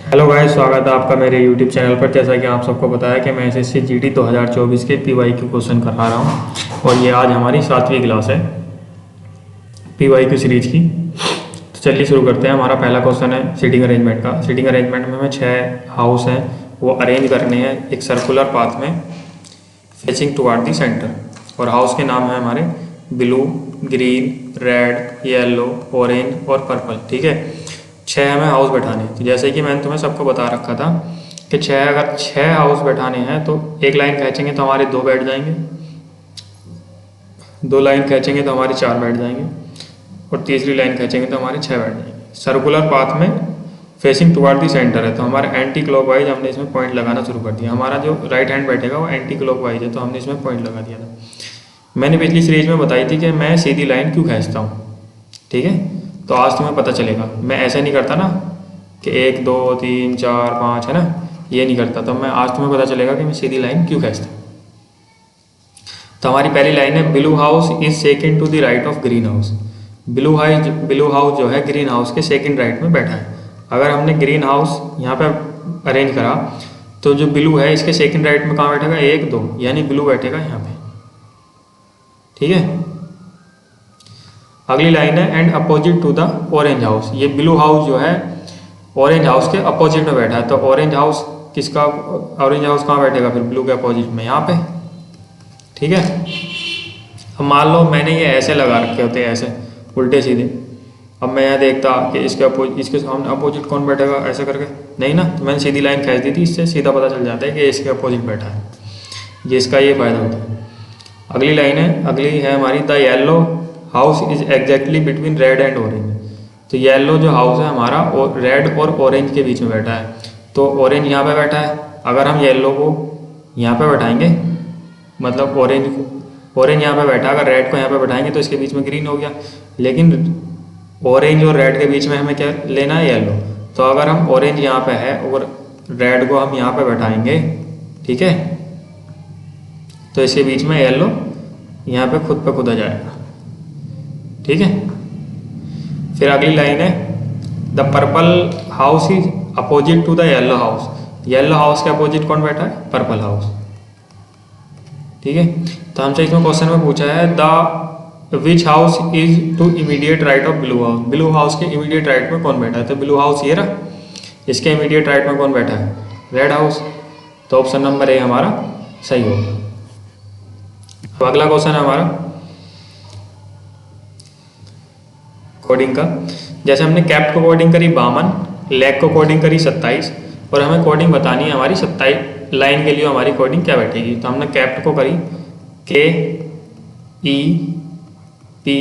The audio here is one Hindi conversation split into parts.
हेलो गाइस, स्वागत है आपका मेरे यूट्यूब चैनल पर। जैसा कि आप सबको पता है कि मैं एसएससी जीडी 2024 के पीवाईक्यू क्वेश्चन करवा रहा हूँ और ये आज हमारी 7वीं क्लास है पीवाईक्यू सीरीज की। तो चलिए शुरू करते हैं। हमारा पहला क्वेश्चन है सीटिंग अरेंजमेंट का। सीटिंग अरेंजमेंट में हमें 6 हाउस हैं, वो अरेंज करने हैं एक सर्कुलर पाथ में फेसिंग टुवार्ड द सेंटर। और हाउस के नाम है हमारे blue, green, red, yellow, orange और पर्पल। ठीक है, 6 हमें हाउस बैठाने हैं। तो जैसे कि मैंने तुम्हें सबको बता रखा था कि अगर 6 हाउस बैठाने हैं तो एक लाइन खींचेंगे तो हमारे 2 बैठ जाएंगे, 2 लाइन खींचेंगे तो हमारे 4 बैठ जाएंगे और तीसरी लाइन खींचेंगे तो हमारे 6 बैठ जाएंगे। सर्कुलर पाथ में फेसिंग टुवार्ड दी सेंटर है तो हमारा एंटी क्लॉकवाइज हमने इसमें पॉइंट लगाना शुरू कर दिया। हमारा जो राइट हैंड बैठेगा वो एंटी क्लॉकवाइज है तो हमने इसमें पॉइंट लगा दिया था। मैंने पिछली सीरीज में बताई थी कि मैं सीधी लाइन क्यों खींचता हूँ। ठीक है, तो आज तुम्हें पता चलेगा। मैं ऐसे नहीं करता ना कि 1 2 3 4 5 है ना, ये नहीं करता। तो मैं आज तुम्हें पता चलेगा कि मैं सीधी लाइन क्यों खींचता हूँ। तो हमारी पहली लाइन है blue house is second to the right of green house. Blue house जो है ग्रीन हाउस के सेकंड राइट में बैठा है। अगर हमने ग्रीन हाउस यहाँ पे अरेंज करा तो जो ब्लू है इसके सेकंड राइट में कहाँ बैठेगा, 1 2, यानी ब्लू बैठेगा यहाँ पे। ठीक है, अगली लाइन है and opposite to the orange house. ये ब्लू हाउस जो है ऑरेंज हाउस के अपोजिट में बैठा है तो ऑरेंज हाउस कहाँ बैठेगा फिर ब्लू के अपोजिट में, यहाँ पे। ठीक है, अब मान लो मैंने ये ऐसे लगा रखे होते हैं, ऐसे उल्टे सीधे। अब मैं यहाँ देखता कि इसके सामने अपोजिट कौन बैठेगा, ऐसे करके नहीं ना, तो मैंने सीधी लाइन खींच दी थी। इससे सीधा पता चल जाता है कि इसके अपोजिट बैठा है। ये इसका ये फायदा होता है। अगली है हमारी the yellow house is exactly between red and orange. तो येलो जो हाउस है हमारा और रेड और ऑरेंज के बीच में बैठा है। तो ऑरेंज यहाँ पे बैठा है, अगर हम येलो को यहाँ पे बैठाएंगे, मतलब ऑरेंज यहाँ पे बैठा, अगर रेड को यहाँ पे बैठाएंगे तो इसके बीच में ग्रीन हो गया। लेकिन ऑरेंज और रेड के बीच में हमें क्या लेना है, येलो। तो अगर हम ऑरेंज यहाँ पे है और रेड को हम यहाँ पे बैठाएंगे, ठीक है, तो इसके बीच में येलो यहाँ पे खुद आ जाएगा। ठीक है, फिर अगली लाइन है the purple house is opposite to the yellow house. Yellow house के अपोजिट कौन बैठा है, पर्पल हाउस। ठीक है, तो हमसे इसमें क्वेश्चन में पूछा है the which house is to immediate right of blue house. Blue house के इमीडिएट राइट में कौन बैठा है, तो ब्लू हाउस ये रहा, इसके इमीडिएट राइट में कौन बैठा है, रेड हाउस। तो ऑप्शन नंबर ए हमारा सही होगा। तो अगला क्वेश्चन है हमारा कोडिंग का। जैसे हमने कैप को कोडिंग करी 52, लेग को कोडिंग करी 27 और हमें कोडिंग बतानी है हमारी 27 लाइन के लिए हमारी कोडिंग क्या बैठेगी। तो हमने कैप को करी के ई पी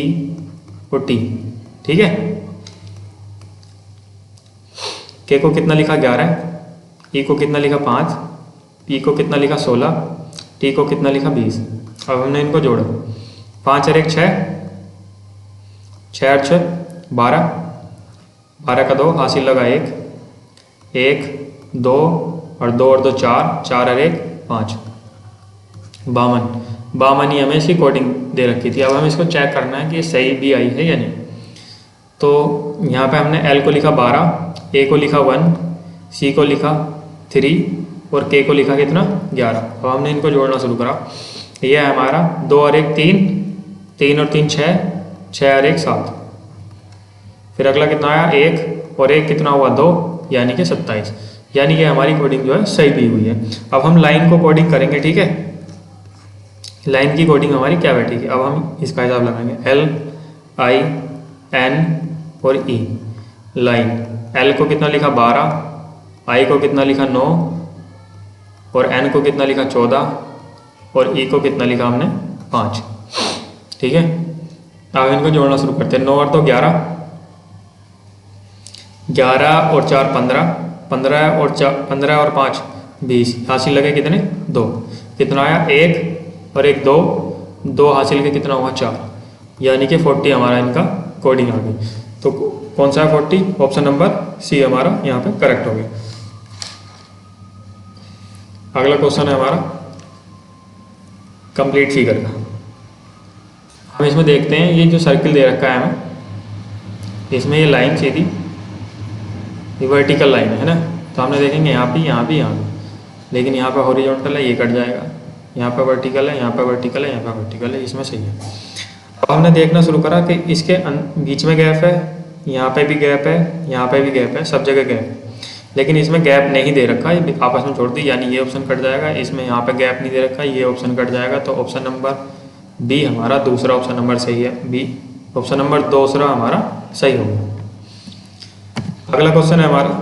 और टी। ठीक है, के को कितना लिखा 11, ई को कितना लिखा 5, पी को कितना लिखा 16, टी को कितना लिखा 20। अब हमने इनको जोड़ा, 5 और 1 6, 6 और 6 12, 12 का 2 हासिल लगा 1, 1 2 और 2 और 2 4, 4 और 1 5, 52 ही हमें इसकी कोडिंग दे रखी थी। अब हमें इसको चेक करना है कि ये सही भी आई है या नहीं। तो यहाँ पे हमने एल को लिखा 12, ए को लिखा 1, सी को लिखा 3 और के को लिखा कितना 11। अब हमने इनको जोड़ना शुरू करा। ये है हमारा 2 और 1 3, 3 और 3 6, 6 और 1 7। फिर अगला कितना आया 1 और 1 कितना हुआ 2, यानी कि 27। यानी कि हमारी कोडिंग जो है सही भी हुई है। अब हम लाइन को कोडिंग करेंगे। ठीक है, लाइन की कोडिंग हमारी क्या बैठेगी, अब हम इसका हिसाब लगाएंगे। एल आई एन और ई लाइन। एल को कितना लिखा 12, आई को कितना लिखा 9 और एन को कितना लिखा 14 और ई को कितना लिखा हमने 5। ठीक है, अब इनको जोड़ना शुरू करते हैं। 9 और 2 11, 11 और 4 15, 15 और 5 20। हासिल लगे कितने 2। कितना आया 1 और 1 2, 2 हासिल के कितना हुआ 4, यानी कि 40 हमारा इनका कोडिंग आ गई। तो कौन सा है 40, ऑप्शन नंबर सी हमारा यहाँ पे करेक्ट हो गया। अगला क्वेश्चन है हमारा कंप्लीट फिगर का। हम इसमें देखते हैं ये जो सर्किल दे रखा है हमें, इसमें ये लाइन सीधी ये वर्टिकल लाइन है ना, तो हमने देखेंगे यहाँ पे, यहाँ पे, यहाँ पे, लेकिन यहाँ पे हॉरिजॉन्टल है, ये कट जाएगा, यहाँ पे वर्टिकल है, यहाँ पे वर्टिकल है, यहाँ पे वर्टिकल है, इसमें सही है। अब हमने देखना शुरू करा कि इसके बीच में गैप है, यहाँ पे भी गैप है, यहाँ पे भी गैप है, सब जगह गैप है, लेकिन इसमें गैप नहीं दे रखा, ये आपस में छोड़ दी, यानी ये ऑप्शन कट जाएगा। इसमें यहाँ पे गैप नहीं दे रखा, ये ऑप्शन कट जाएगा। तो ऑप्शन नंबर बी हमारा दूसरा ऑप्शन नंबर सही है, बी ऑप्शन नंबर दूसरा हमारा सही होगा। अगला क्वेश्चन है हमारा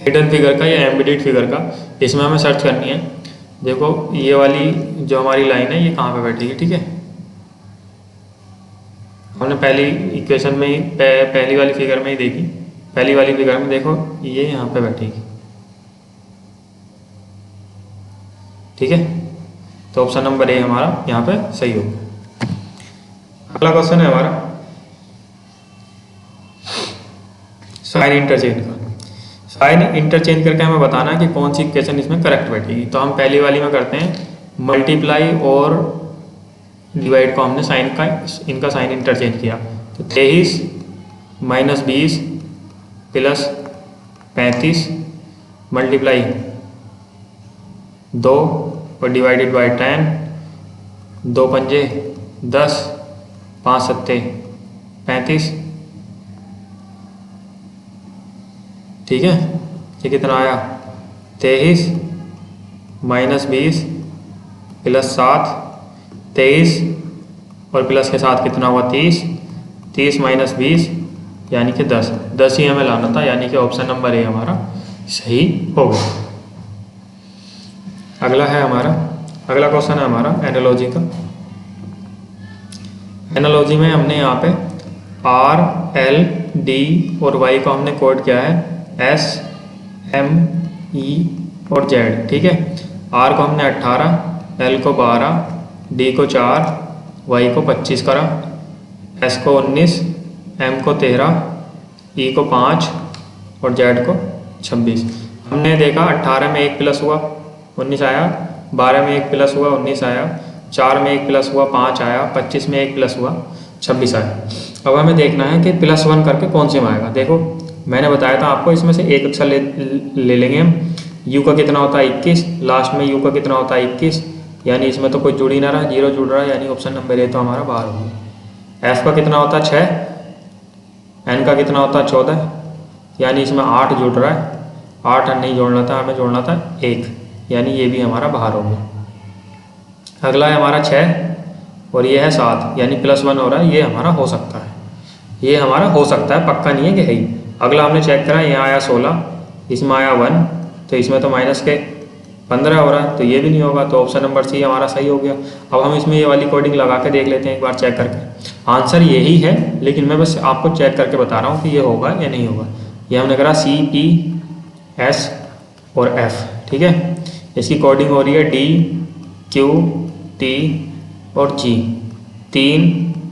हिडन फिगर का या एम्बेडेड फिगर का। इसमें हमें सर्च करनी है। देखो ये वाली जो हमारी लाइन है ये कहाँ पे बैठेगी, ठीक है। हमने पहली इक्वेशन में ही पहली वाली फिगर में ही देखी, पहली वाली फिगर में देखो ये यहाँ पे बैठेगी, ठीक है। तो ऑप्शन नंबर ए हमारा यहाँ पे सही होगा। अगला क्वेश्चन है हमारा साइन इंटरचेंज का। साइन इंटरचेंज करके हमें बताना है कि कौन सी इक्वेशन इसमें करेक्ट बैठेगी। तो हम पहली वाली में करते हैं, मल्टीप्लाई और डिवाइड को हमने साइन का इनका साइन इंटरचेंज किया। तो 23 माइनस 20 प्लस 35 मल्टीप्लाई 2 और डिवाइडेड बाई 10, 2 पंजे 10, 5 सत्ते 35, ठीक है। ये कितना आया 23 माइनस 20 प्लस 7, 23 और प्लस के साथ कितना हुआ 30, 30 माइनस 20 यानी कि 10, 10 ही हमें लाना था, यानी कि ऑप्शन नंबर ए हमारा सही होगा। अगला है हमारा, अगला क्वेश्चन है हमारा एनालॉजी का। एनालॉजी में हमने यहाँ पे आर, एल, डी और वाई को हमने कोड किया है एस, एम, ई और जेड, ठीक है। आर को हमने 18, एल को 12, डी को 4, वाई को 25 करा, एस को 19, एम को 13, ई को 5 और जेड को 26। हमने देखा 18 में 1 प्लस हुआ 19 आया, 12 में 1 प्लस हुआ 19 आया, 4 में 1 प्लस हुआ 5 आया, 25 में 1 प्लस हुआ 26 आया। अब हमें देखना है कि +1 करके कौन से में आएगा। देखो मैंने बताया था आपको, इसमें से एक अक्षर ले लेंगे हम। यू का कितना होता है 21, लास्ट में यू का कितना होता है 21, यानी इसमें तो कोई जुड़ ही ना रहा, 0 जुड़ रहा है, यानी ऑप्शन नंबर ए तो हमारा बाहर हो गया। एफ का कितना होता है 6, एन का कितना होता है 14, यानी इसमें 8 जुड़ रहा है, 8 नहीं जोड़ना था, हमें जोड़ना था 1, यानी ये भी हमारा बाहर हो गया। अगला है हमारा 6 और ये है 7, यानी +1 हो रहा है, ये हमारा हो सकता है, ये हमारा हो सकता है, पक्का नहीं है कि है ही। अगला हमने चेक करा, यहाँ आया 16, इसमें आया 1, तो इसमें तो माइनस के 15 हो रहा है, तो ये भी नहीं होगा, तो ऑप्शन नंबर सी हमारा सही हो गया। अब हम इसमें ये वाली कोडिंग लगा के देख लेते हैं एक बार चेक करके। आंसर यही है, लेकिन मैं बस आपको चेक करके बता रहा हूँ कि ये होगा या नहीं होगा। ये हमने करा सी, पी, एस और एफ, ठीक है। इसकी कोडिंग हो रही है डी, क्यू, टी और जी। 3,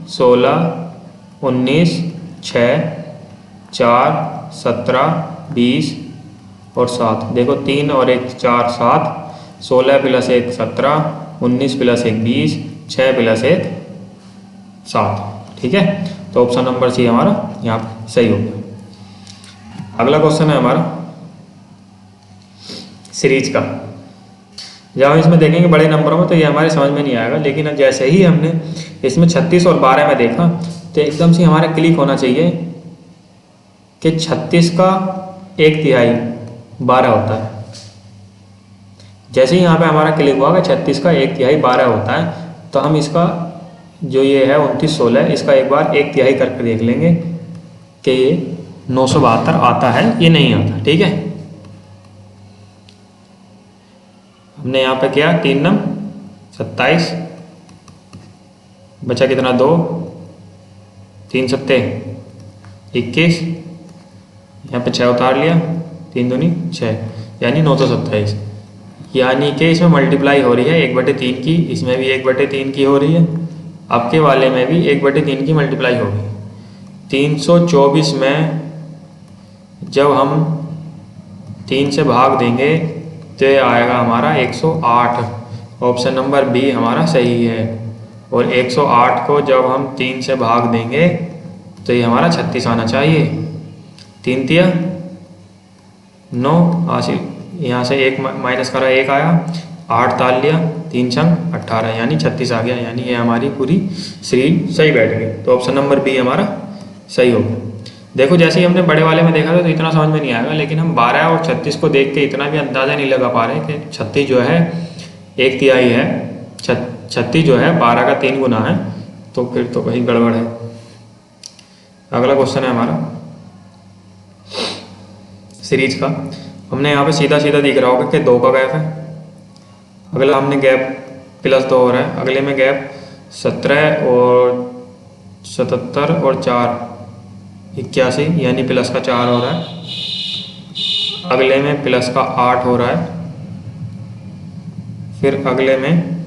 16, 19, 6, 4, 17, 20 और 7। देखो 3 और 1 4 7, 16 + 1 17, 19 + 1 20, 6 + 1 7, ठीक है। तो ऑप्शन नंबर सी हमारा यहाँ पे सही हो गया। अगला क्वेश्चन है हमारा सीरीज का। जब हम इसमें देखेंगे बड़े नंबरों में तो ये हमारे समझ में नहीं आएगा, लेकिन जैसे ही हमने इसमें 36 और 12 में देखा तो एकदम से हमारा क्लिक होना चाहिए कि 36 का 1/3 12 होता है। जैसे ही यहाँ पे हमारा क्लिक हुआ कि 36 का 1/3 12 होता है, तो हम इसका जो ये है 29 16, इसका एक बार 1/3 करके देख लेंगे कि ये 972 आता है ये नहीं आता, ठीक है। हमने यहाँ पे किया 3 नम 27, बचा कितना 2, 3 सत्ते 21, यहाँ पे 6 उतार लिया, 3 दूनी 6, यानी 927। यानी कि इसमें मल्टीप्लाई हो रही है 1/3 की, इसमें भी 1/3 की हो रही है, आपके वाले में भी 1/3 की मल्टीप्लाई होगी। 324 में जब हम 3 से भाग देंगे तो ये आएगा हमारा 108। ऑप्शन नंबर बी हमारा सही है। और 108 को जब हम 3 से भाग देंगे तो ये हमारा 36 आना चाहिए। 3 तिया 9 हासिल, यहाँ से एक माइनस करा 1 आया, 8 ताल लिया, 3 छंग 18 यानी 36 आ गया। यानी ये हमारी पूरी सीरीज सही बैठ गई। तो ऑप्शन नंबर बी हमारा सही हो गया। देखो जैसे ही हमने बड़े वाले में देखा था तो इतना समझ में नहीं आएगा, लेकिन हम 12 और 36 को देख के इतना भी अंदाज़ा नहीं लगा पा रहे कि 36 जो है 1/3 है, 36 जो है 12 का 3 गुना है, तो फिर तो कहीं गड़बड़ है। अगला क्वेश्चन है हमारा सीरीज का। हमने यहाँ पे सीधा सीधा दिख रहा होगा कि 2 का गैप है। अगला हमने गैप +2 हो रहा है। अगले में गैप 17 और 77 और 4 81 यानी प्लस का 4 हो रहा है। अगले में प्लस का 8 हो रहा है। फिर अगले में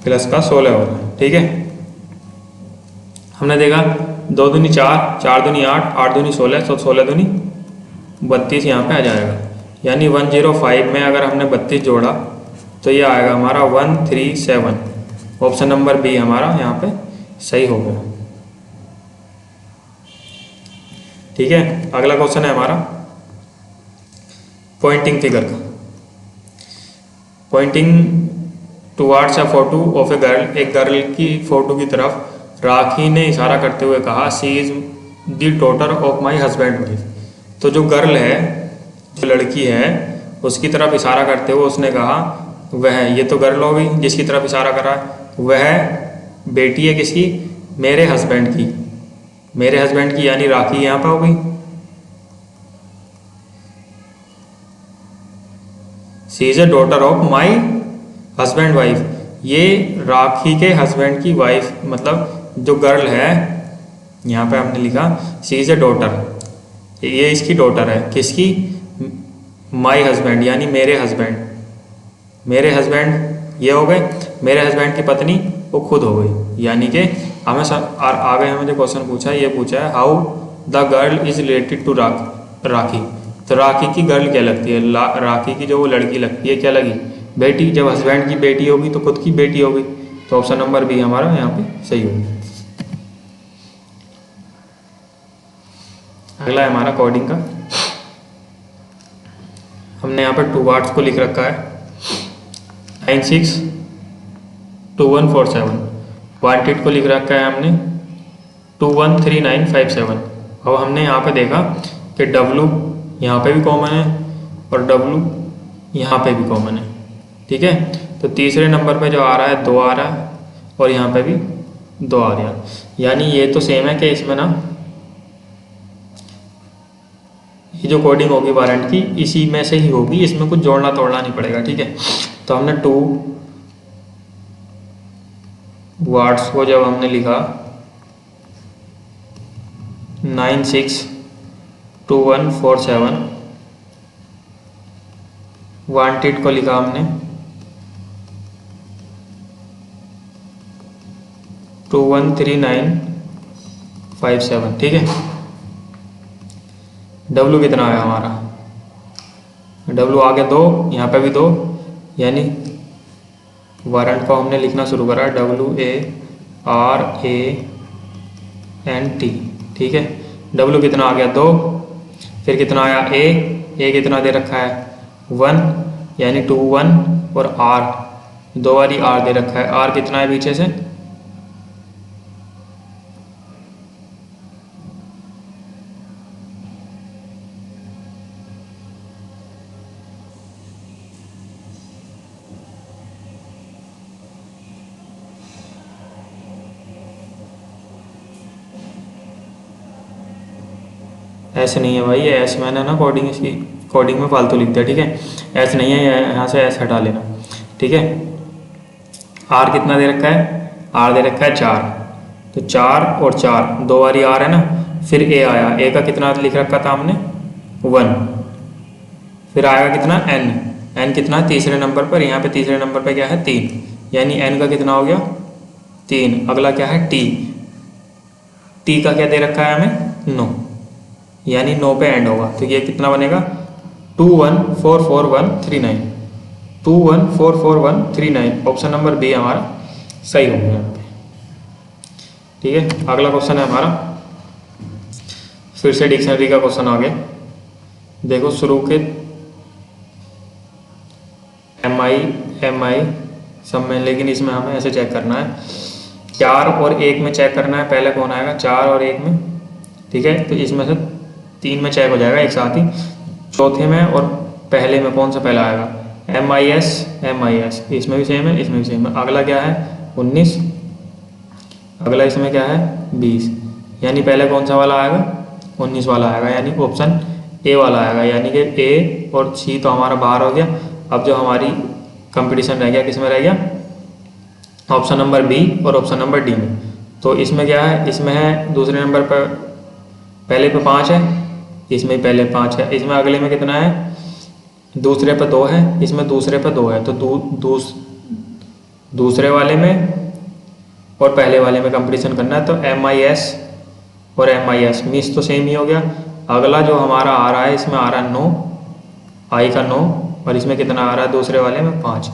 प्लस का 16 हो रहा है। ठीक है, हमने देखा 2 दूनी 4, 4 दूनी 8, 8 दूनी 16, तो 16 दूनी 32 यहाँ पे आ जाएगा। यानी 105 में अगर हमने 32 जोड़ा तो ये आएगा हमारा 137। ऑप्शन नंबर बी हमारा यहाँ पे सही हो गया। ठीक है, अगला क्वेश्चन है हमारा पॉइंटिंग फिगर का। Pointing towards a photo of a girl, एक गर्ल की फोटो की तरफ राखी ने इशारा करते हुए कहा, she is the daughter of my husband wife. तो जो गर्ल है, जो लड़की है, उसकी तरफ इशारा करते हुए उसने कहा वह, ये तो गर्ल हो गई जिसकी तरफ इशारा कर रहा है, वह बेटी है किसकी, मेरे हस्बैंड की। मेरे हस्बैंड की यानी राखी यहाँ पर हो गई। She is a daughter of my husband wife, ये राखी के हस्बैंड की वाइफ, मतलब जो गर्ल है, यहाँ पे हमने लिखा सी इज ए डॉटर, ये इसकी डॉटर है। किसकी, माई हस्बैंड यानी मेरे हस्बैंड। मेरे हस्बैंड ये हो गए, मेरे हस्बैंड की पत्नी वो खुद हो गई। यानी कि हमें आगे हमें जो क्वेश्चन पूछा है, ये पूछा है how the girl is related to Rakhi. तो राखी की गर्ल क्या लगती है, राखी की जो वो लड़की लगती है क्या लगी, बेटी। जब हस्बैंड की बेटी होगी तो खुद की बेटी होगी। तो ऑप्शन नंबर बी हमारा यहाँ पे सही होगी। अगला है हमारा कोडिंग का। हमने यहाँ पर 2 वाट्स को लिख रखा है 962147। वांटेड को लिख रखा है हमने 213957। अब हमने यहाँ पे देखा कि W यहाँ पे भी कॉमन है और W यहाँ पे भी कॉमन है। ठीक है, तो तीसरे नंबर पे जो आ रहा है 2 आ रहा है और यहाँ पे भी 2 आ रहा है। यानी ये तो सेम है कि इसमें ना ये जो कोडिंग होगी वारंट की इसी में से ही होगी, इसमें कुछ जोड़ना तोड़ना नहीं पड़ेगा। ठीक है, तो हमने 2 वाट्स को जब हमने लिखा 962147, वांटेड को लिखा हमने 213957। ठीक है, W कितना आया हमारा, W आ गया 2, यहाँ पे भी 2, यानी वारंट को हमने लिखना शुरू करा WARANT। ठीक है, W कितना आ गया 2, फिर कितना आया A कितना दे रखा है 1 यानी 2 1, और R 2 बारी R दे रखा है। R कितना है पीछे से, ऐसे नहीं है भाई, ये ऐसे मैंने ना कोडिंग इसकी कोडिंग में फालतू लिख दिया। ठीक है, ऐसे नहीं है, यहाँ से ऐसे हटा लेना। ठीक है, R कितना दे रखा है, R दे रखा है 4, तो 4 और 4 2 बारी R है ना। फिर A आया, A का कितना लिख रखा था हमने 1, फिर आएगा कितना N कितना तीसरे नंबर पर, यहाँ पे तीसरे नंबर पर क्या है 3, यानी N का कितना हो गया 3। अगला क्या है T का क्या दे रखा है हमें 9, यानी 9 पे एंड होगा। तो ये कितना बनेगा 21444139, 214439, ऑप्शन नंबर बी हमारा सही हो गया यहाँ पे। ठीक है, अगला क्वेश्चन है हमारा, फिर से डिक्शनरी का क्वेश्चन आ गया। देखो शुरू के एम आई सब में, लेकिन इसमें हमें ऐसे चेक करना है, 4 और 1 में चेक करना है। पहले कौन आएगा? 4 और 1 में। ठीक है, तो इसमें से 3 में चेक हो जाएगा एक साथ ही। चौथे में और पहले में कौन सा पहला आएगा? एम आई एस, इसमें भी सेम है, इसमें भी सेम है। अगला क्या है? 19। अगला इसमें क्या है? 20। यानी पहले कौन सा वाला आएगा? 19 वाला आएगा, यानी ऑप्शन ए वाला आएगा। यानी कि ए और सी तो हमारा बाहर हो गया। अब जो हमारी कंपटीशन रह गया, किसमें रह गया? ऑप्शन नंबर बी और ऑप्शन नंबर डी में। तो इसमें क्या है? इसमें है दूसरे नंबर पर, पहले पे 5 है, इसमें पहले 5 है। इसमें अगले में कितना है? दूसरे पे 2 है, इसमें दूसरे पे 2 है। तो दूसरे वाले में और पहले वाले में कंपटीशन करना है। तो एम आई एस और एम आई एस मिस तो सेम ही हो गया। अगला जो हमारा आ रहा है, इसमें आ रहा है 9, आई का 9, और इसमें कितना आ रहा है? दूसरे वाले में 5,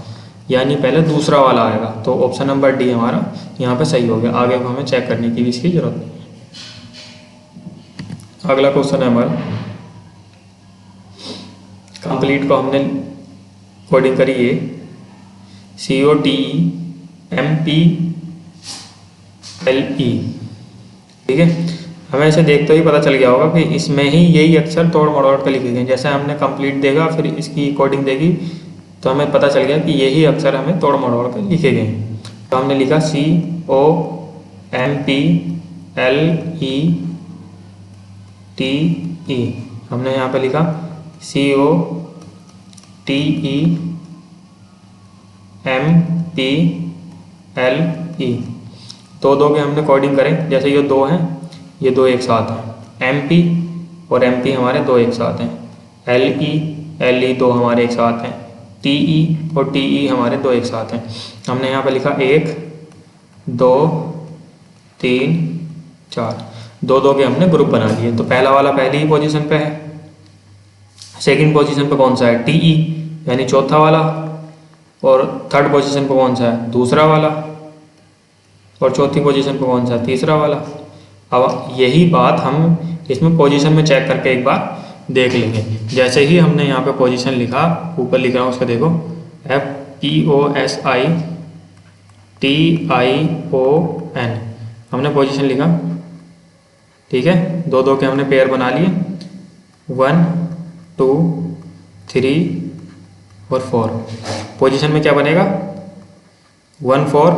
यानी पहले दूसरा वाला आएगा। तो ऑप्शन नंबर डी हमारा यहाँ पे सही हो गया। आगे को हमें चेक करने की भी इसकी जरूरत नहीं है। अगला क्वेश्चन है हमारा, कंप्लीट को हमने कोडिंग करी है, COTEMPLE। ठीक है, हमें ऐसे देखते ही पता चल गया होगा कि इसमें ही यही अक्षर तोड़ मरोड़ कर लिखे गए। जैसे हमने कंप्लीट देखा, फिर इसकी कोडिंग देखी, तो हमें पता चल गया कि यही अक्षर हमें तोड़ मरोड़ कर लिखे गए। तो हमने लिखा COMPLETE, हमने यहाँ पे लिखा COTEMPLE। दो के हमने कोडिंग करें, जैसे ये 2 हैं, ये 2 एक साथ हैं। MP और MP हमारे 2 एक साथ हैं। LE 2 हमारे एक साथ हैं। TE और TE हमारे 2 एक साथ हैं। हमने यहाँ पे लिखा 1 2 3 4, 2 के हमने ग्रुप बना लिए। तो पहला वाला पहली ही पोजीशन पे है। सेकंड पोजीशन पे कौन सा है? TE, यानी चौथा वाला। और थर्ड पोजीशन पे कौन सा है? दूसरा वाला। और चौथी पोजीशन पे कौन सा? तीसरा वाला। अब यही बात हम इसमें पोजीशन में चेक करके एक बार देख लेंगे। जैसे ही हमने यहाँ पे पोजीशन लिखा, ऊपर लिख रहा हूँ उसका, देखो POSITION, हमने पोजीशन लिखा। ठीक है, 2 के हमने पेयर बना लिए, 1 2 3 और 4। पोजीशन में क्या बनेगा? 1 4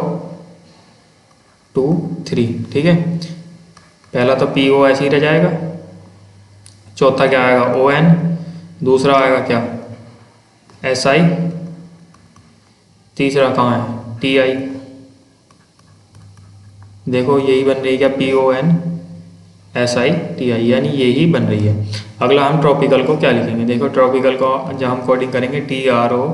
2 3। ठीक है, पहला तो PO ऐसे ही रह जाएगा। चौथा क्या आएगा? ON। दूसरा आएगा क्या? SI। तीसरा कहाँ है? TI। देखो यही बन रही है क्या? PON SI TI, यानी यही बन रही है। अगला हम ट्रॉपिकल को क्या लिखेंगे? देखो ट्रॉपिकल को जब हम कोडिंग करेंगे, TROPICAL।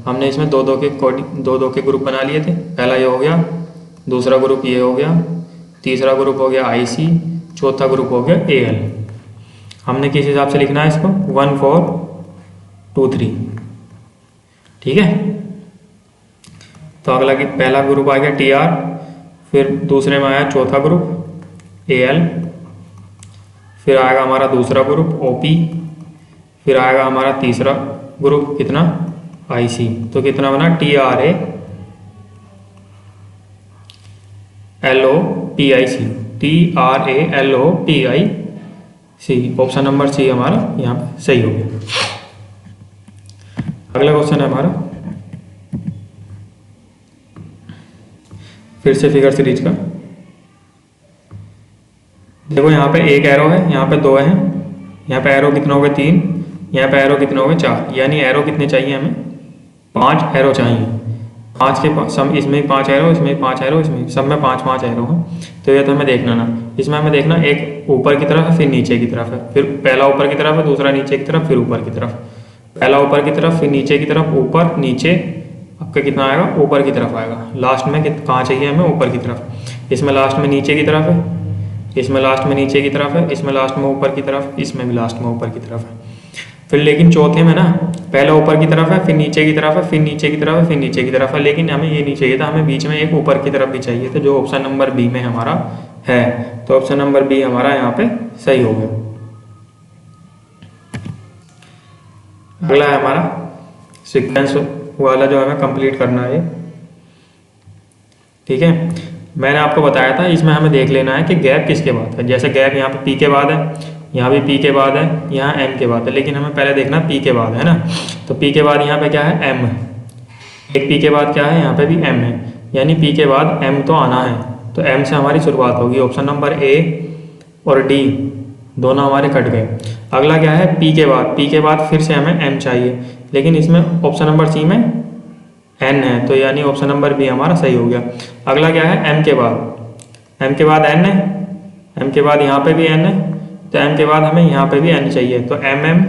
हमने इसमें 2 के कोडिंग 2 के ग्रुप बना लिए थे। पहला ये हो गया, दूसरा ग्रुप ये हो गया, तीसरा ग्रुप हो गया IC, चौथा ग्रुप हो गया AL। हमने किस हिसाब से लिखना है इसको? 1 4 2 3। ठीक है, तो अगला की पहला ग्रुप आ गया TR, फिर दूसरे में आया चौथा ग्रुप AL, फिर आएगा हमारा दूसरा ग्रुप OP, फिर आएगा हमारा तीसरा ग्रुप कितना? IC। तो कितना बना? TRALOPIC, TRALOPIC। Option number C हमारा यहाँ पे सही हो गया। अगला क्वेश्चन है हमारा, फिर से फिगर सीरीज का। देखो यहाँ पे एक एरो है, यहाँ पे 2 हैं। यहाँ पे एरो कितने हो गए? 3। यहाँ पे एरो कितने हो गए? 4। यानी एरो कितने चाहिए हमें? 5 एरो चाहिए। 5 के सम, इसमें 5 एरो, इसमें 5 एरो, इसमें सब में 5 एरो हैं। तो ये तो हमें देखना ना, इसमें हमें देखना एक ऊपर की तरफ है, फिर नीचे की तरफ है, फिर पहला ऊपर की तरफ है, दूसरा नीचे की तरफ, फिर ऊपर की तरफ। पहला ऊपर की तरफ, फिर नीचे की तरफ, ऊपर नीचे, आपका कितना आएगा? ऊपर की तरफ आएगा। लास्ट में कहाँ चाहिए हमें? ऊपर की तरफ। इसमें लास्ट में नीचे की तरफ है, इसमें लास्ट में नीचे की तरफ है, इसमें लास्ट में ऊपर की तरफ, इसमें भी लास्ट में ऊपर की तरफ है। फिर लेकिन चौथे में ना पहला ऊपर की तरफ है, फिर नीचे की तरफ है, फिर नीचे की तरफ है, फिर नीचे की तरफ है, लेकिन हमें ये नहीं चाहिए था, हमें बीच में एक ऊपर की तरफ भी चाहिए था, जो ऑप्शन नंबर बी में हमारा है। तो ऑप्शन नंबर बी हमारा यहाँ पे सही हो गया। अगला है हमारा सीक्वेंस वाला जो हमें कंप्लीट करना है, ठीक है। मैंने आपको बताया था इसमें हमें देख लेना है कि गैप किसके बाद है। जैसे गैप यहाँ पे पी के बाद है, यहाँ भी पी के बाद है, यहाँ एम के बाद है, लेकिन हमें पहले देखना पी के बाद है ना। तो पी के बाद यहाँ पे क्या है, एम। एक पी के बाद क्या है, यहाँ पे भी एम है, यानी पी के बाद एम तो आना है। तो एम से हमारी शुरुआत होगी। ऑप्शन नंबर ए और डी दोनों हमारे कट गए। अगला क्या है, पी के बाद, पी के बाद फिर से हमें एम चाहिए, लेकिन इसमें ऑप्शन नंबर सी में एन है, तो यानी ऑप्शन नंबर बी हमारा सही हो गया। अगला क्या है, एम के बाद, एम के बाद एन है, एम के बाद यहाँ पे भी एन है, तो एम के बाद हमें यहाँ पे भी एन चाहिए। तो एम एम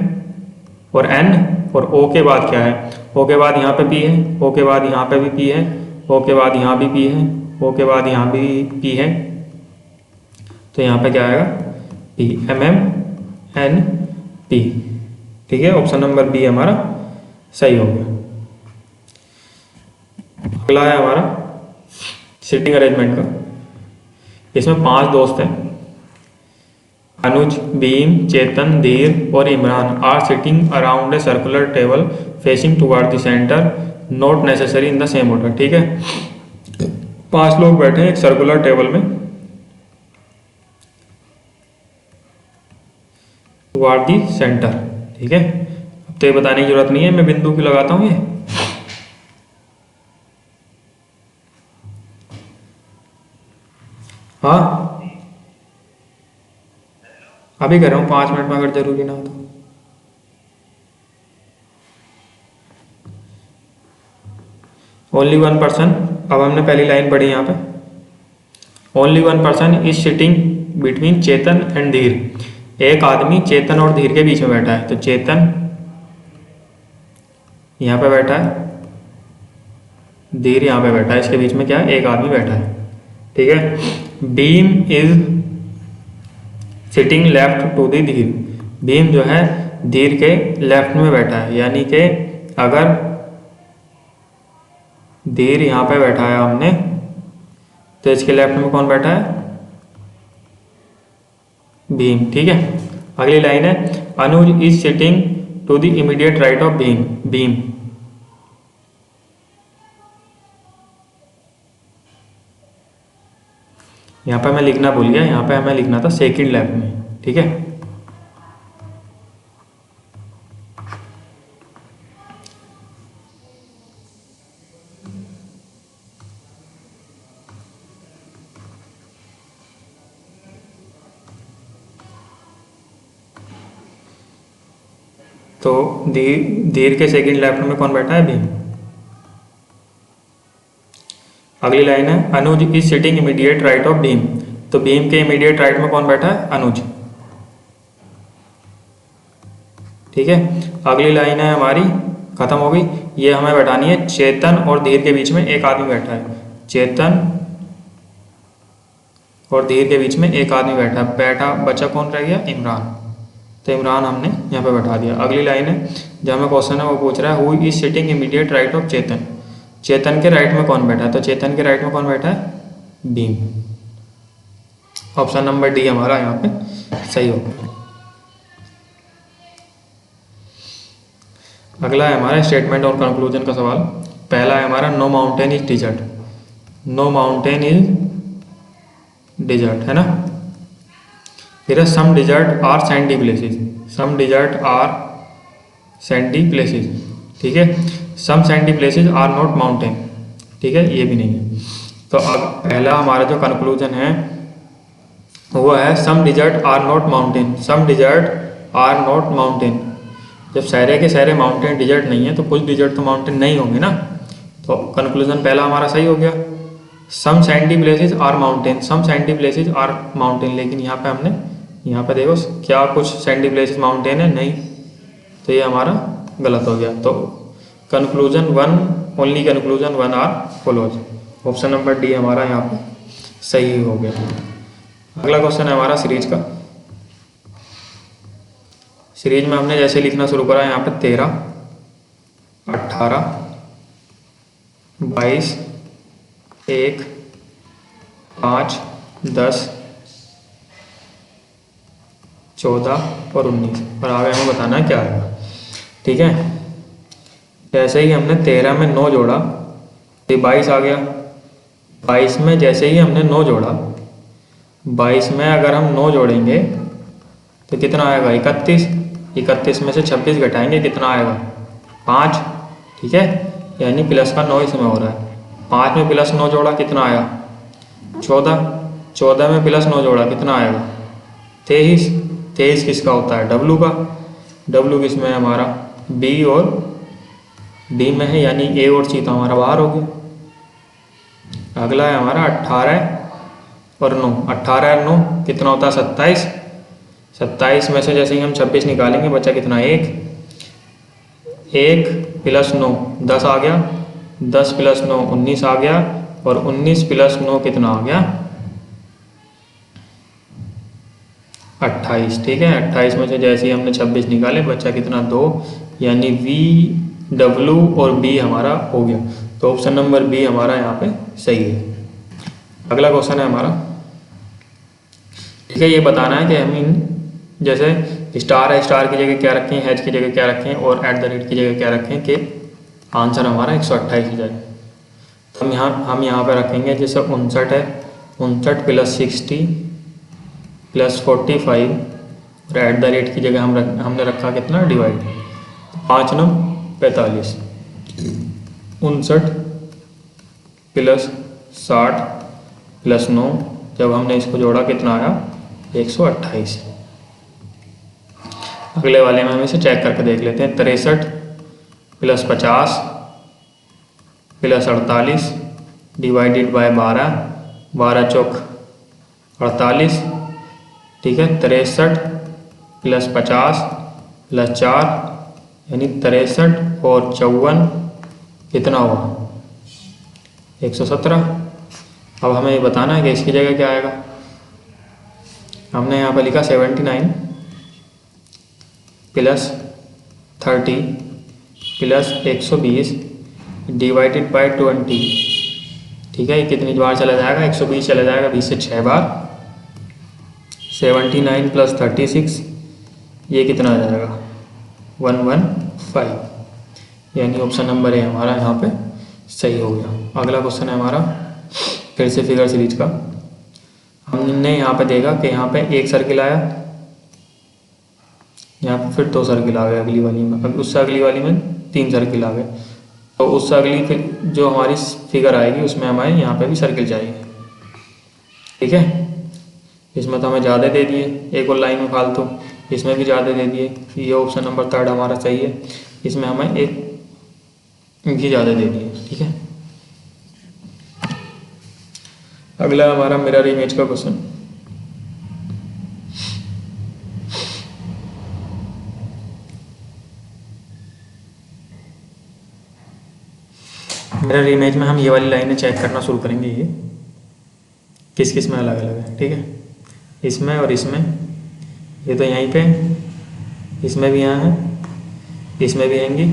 और एन, और ओ के बाद क्या है, ओ के बाद यहाँ पे पी है, ओ के बाद यहाँ पे भी पी है, ओ के बाद यहाँ भी पी है, ओ के बाद यहाँ भी पी है, तो यहाँ पे क्या आएगा, P, M M N P. ठीक है, ऑप्शन नंबर बी हमारा सही हो गया। अगला है हमारा सिटिंग अरेंजमेंट का। इसमें 5 दोस्त हैं, अनुज, भीम, चेतन, धीर और Imran are sitting around a circular table facing toward the centre, not necessary in the same order. ठीक है, 5 लोग बैठे हैं एक सर्कुलर टेबल में टुवर्ड द सेंटर। ठीक है, अब तो ये बताने की जरूरत नहीं है, मैं बिंदु की लगाता हूँ ये। हाँ, अभी कर रहा हूँ, 5 मिनट में अगर जरूरी ना हो तो। ओनली 1 पर्सन, अब हमने पहली लाइन पढ़ी यहाँ पे, only 1 person is sitting between Chetan and धीर। एक आदमी चेतन और धीर के बीच में बैठा है, तो चेतन यहाँ पे बैठा है, धीर यहाँ पे बैठा है, इसके बीच में क्या है, एक आदमी बैठा है। ठीक है, Bhim is sitting left to the Dhir. Bhim जो है धीर के लेफ्ट में बैठा है, यानी कि अगर धीर यहाँ पे बैठा है हमने, तो इसके लेफ्ट में कौन बैठा है, भीम। ठीक है, अगली लाइन है, Anuj is sitting to the immediate right of Bhim. Bhim यहाँ पे मैं लिखना भूल गया, यहाँ पे हमें लिखना था सेकंड लेफ्ट में। ठीक है, तो धीर के सेकंड लेफ्ट में कौन बैठा है, भीम। अगली लाइन है, Anuj is sitting immediate right of Bhim. तो भीम के इमीडिएट राइट में कौन बैठा है, अनुज। ठीक है, अगली लाइन है हमारी खत्म हो गई। ये हमें बैठानी है, चेतन और धीर के बीच में एक आदमी बैठा है, चेतन और धीर के बीच में एक आदमी बैठा बचा कौन रह गया, इमरान। तो इमरान हमने यहाँ पे बैठा दिया। अगली लाइन है, जो हमें क्वेश्चन है वो पूछ रहा है, who is sitting immediate right of Chetan. Chetan के राइट में कौन बैठा है, तो चेतन के राइट में कौन बैठा है, भीम। ऑप्शन नंबर डी हमारा यहाँ पे सही होगा। अगला है हमारा स्टेटमेंट और कंक्लूजन का सवाल। पहला है हमारा, no mountain is desert. No mountain is desert, है ना। फिर some desert are sandy places. Some desert are sandy places. ठीक है, some sandy places are not mountain. ठीक है, ये भी नहीं है। तो अब पहला हमारा जो कंक्लूजन है वो है, some desert are not mountain. Some desert are not mountain. जब सारे के सारे माउंटेन डिजर्ट नहीं है, तो कुछ डिजर्ट तो माउंटेन नहीं होंगे ना। तो कंक्लूजन पहला हमारा सही हो गया। Some sandy places are mountain, some sandy places are mountain, लेकिन यहाँ पे हमने, यहाँ पे देखो क्या कुछ सैंडी प्लेसेस माउंटेन है, नहीं, तो ये हमारा गलत हो गया। तो conclusion 1, only conclusion 1 are follows. Option number D हमारा यहाँ पे सही हो गया। अगला क्वेश्चन है हमारा सीरीज का। सीरीज में हमने जैसे लिखना शुरू करा यहाँ पे 13, 18, 22, 1, 5, 10, 14 और 19 और आगे हमें बताना है क्या आएगा। ठीक है, जैसे ही हमने 13 में 9 जोड़ा तो 22 आ गया। 22 में जैसे ही हमने 9 जोड़ा, 22 में अगर हम 9 जोड़ेंगे तो कितना आएगा? 31। 31 में से 26 घटाएंगे, कितना आएगा? 5। ठीक है, यानी प्लस का 9 इसमें हो रहा है। 5 में प्लस 9 जोड़ा, कितना आया? 14। 14 में प्लस 9 जोड़ा, कितना आएगा? 23। 23 किसका होता है? डब्लू का। डब्लू किस में है हमारा? बी और डी में है, यानी ए और सी तो हमारा बाहर हो गया। अगला है हमारा 18 और 9। 18 और 9 कितना होता है? 27। 27 में से जैसे ही हम 26 निकालेंगे, बचा कितना? 1। 1 प्लस 9 10 आ गया। 10 प्लस 9 19 आ गया। और 19 प्लस 9 कितना आ गया? 28। ठीक है, 28 में से जैसे ही हमने 26 निकाले, बचा कितना? 2, यानी वी, डब्लू और बी हमारा हो गया। तो ऑप्शन नंबर बी हमारा यहाँ पे सही है। अगला क्वेश्चन है हमारा, ठीक है, ये बताना है कि हम इन जैसे स्टार है, स्टार की जगह क्या रखें, हैच की जगह क्या रखें और एट द रेट की जगह क्या रखें कि आंसर हमारा 128 हो जाए। तो हम यहाँ पे रखेंगे जैसे 59 है, 59 प्लस 60 प्लस 45 और एट द रेट की जगह हमने रखा कितना? डिवाइड। 5 9 45। 59 प्लस 60 प्लस 9, जब हमने इसको जोड़ा कितना आया? 128। अगले वाले में हम इसे चेक करके देख लेते हैं। 63 प्लस 50 प्लस 48 डिवाइडेड बाय 12, 12 चौक 48। ठीक है, 63 प्लस 50 प्लस 4 यानी 63 और 54 कितना हुआ? 117। अब हमें ये बताना है कि इसकी जगह क्या आएगा। हमने यहाँ पर लिखा 79 प्लस 30 प्लस 120 डिवाइडेड बाय 20। ठीक है, ये कितनी बार चला जाएगा? 120 चला जाएगा 20 से 6 बार। 79 प्लस 36 ये कितना आ जाएगा? 115, यानी ऑप्शन नंबर ए हमारा यहाँ पे सही हो गया। अगला क्वेश्चन है हमारा फिर से फिगर सीरीज का। हमने यहाँ पे देखा कि यहाँ पे एक सर्किल आया, यहाँ पे फिर 2 सर्किल आ गए अगली वाली में, अब उससे अगली वाली में 3 सर्किल आ गए। तो उससे अगली फिर जो हमारी फिगर आएगी उसमें हमारे यहाँ पे भी सर्किल चाहिए। ठीक है, इसमें तो हमें ज़्यादा दे दिए, एक और लाइन में फालतू, इसमें भी ज़्यादा दे दिए। ये ऑप्शन नंबर 3 हमारा सही है, इसमें हमें एक भी ज़्यादा दे दिए। ठीक है, अगला हमारा मिरर इमेज का क्वेश्चन। मिरर इमेज में हम ये वाली लाइनें चेक करना शुरू करेंगे, ये किस किस में अलग अलग है। ठीक है, इसमें और इसमें, ये तो यहीं पे, इसमें भी यहाँ है, इसमें भी हैंगी,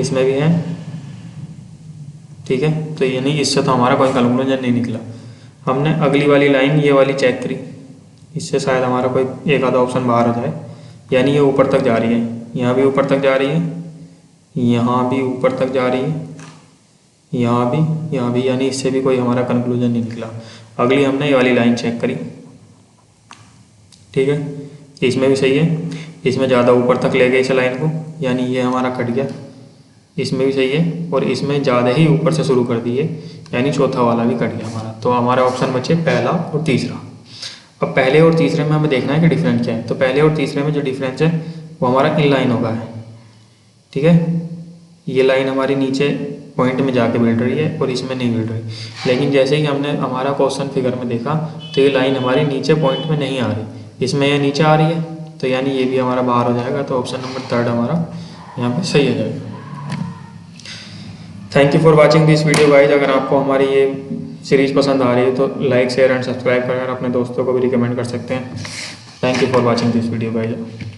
इसमें भी है। ठीक है, तो ये नहीं, इससे तो हमारा कोई कंक्लूजन नहीं निकला। हमने अगली वाली लाइन ये वाली चेक करी, इससे शायद हमारा कोई एक आधा ऑप्शन बाहर हो जाए। यानी ये ऊपर तक जा रही है, यहाँ भी ऊपर तक जा रही है, यहाँ भी ऊपर तक जा रही है, यहाँ भी, यानी इससे भी कोई हमारा कंक्लूजन नहीं निकला। अगली हमने ये वाली लाइन चेक करी। ठीक है, इसमें भी सही है, इसमें ज़्यादा ऊपर तक ले गए इस लाइन को, यानी ये हमारा कट गया। इसमें भी सही है, और इसमें ज़्यादा ही ऊपर से शुरू कर दिए, यानी चौथा वाला भी कट गया हमारा। तो हमारा ऑप्शन बचे पहला और तीसरा। अब पहले और तीसरे में हमें देखना है कि डिफरेंस क्या है। तो पहले और तीसरे में जो डिफरेंस है वो हमारा इन लाइन होगा है। ठीक है, ये लाइन हमारी नीचे पॉइंट में जाके बैठ रही है और इसमें नहीं बैठ रही। लेकिन जैसे ही हमने हमारा क्वेश्चन फिगर में देखा तो ये लाइन हमारी नीचे पॉइंट में नहीं आ रही, इसमें ये नीचे आ रही है, तो यानी ये भी हमारा बाहर हो जाएगा। तो ऑप्शन नंबर 3 हमारा यहाँ पे सही हो जाएगा। Thank you for watching this video guys. अगर आपको हमारी ये सीरीज़ पसंद आ रही है तो लाइक शेयर एंड सब्सक्राइब कर अपने दोस्तों को भी रिकमेंड कर सकते हैं। Thank you for watching this video guys.